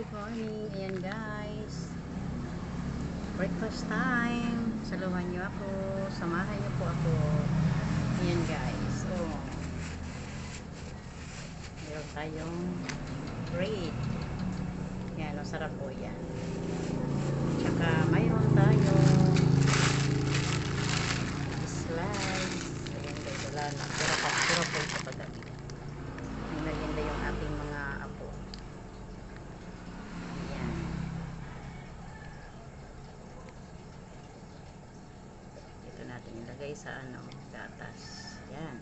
Good morning. Ayan guys. Breakfast time. Saluhan niyo ako. Samahan niyo po ako. Ayan guys. Oh. Meron tayong bread. Yan. Masarap po yan. Tsaka mayroon tayong slice. Ayan guys. Wala na. Pura po sa paggabi. May merienda yung ating mga apo. Natin ilagay sa gatas. Yan.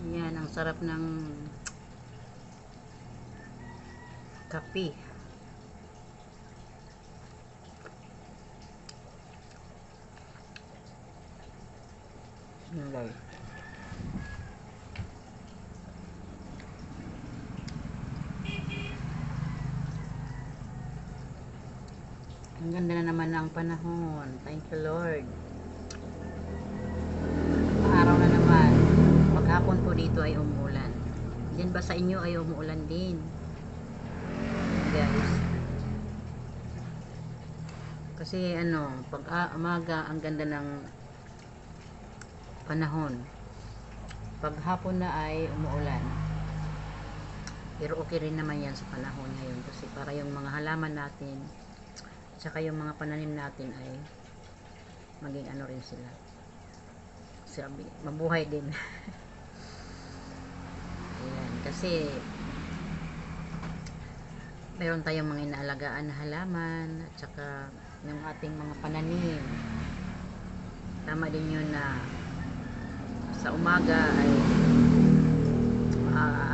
Yan, ang sarap ng kape. Nilay. Ang ganda na naman ng panahon. Thank you Lord. Araw na naman. Maghapon po dito ay umuulan. Diyan ba sa inyo ay umuulan din? Guys. Kasi pag umaga ang ganda ng panahon. Pag hapon na ay umuulan. Pero okay rin naman yan sa panahon ngayon kasi para yung mga halaman natin tsaka yung mga pananim natin ay maging rin sila. Sabi, mabuhay din. Ayan, kasi meron tayong mga inaalagaan na halaman at saka yung ating mga pananim. Tama din yun na sa umaga ay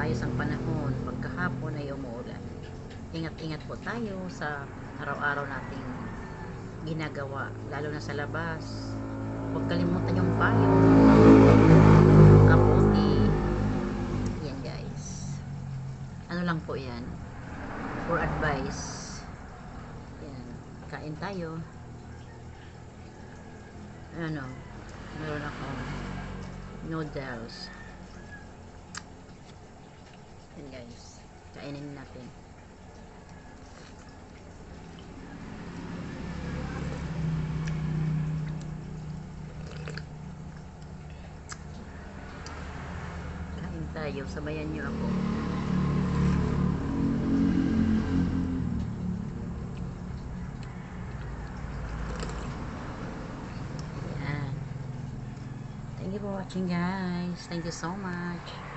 ayos ang panahon, pagkahapon ay umuulan. Ingat-ingat po tayo sa araw-araw nating ginagawa, lalo na sa labas. Huwag kalimutan yung payo, kaputi. Yan guys, lang po yan for advice. Yan, kain tayo. Meron akong noodles. Yan guys, kainin natin. Kain tayo, sabayan nyo ako. Thank you for watching guys. Thank you so much.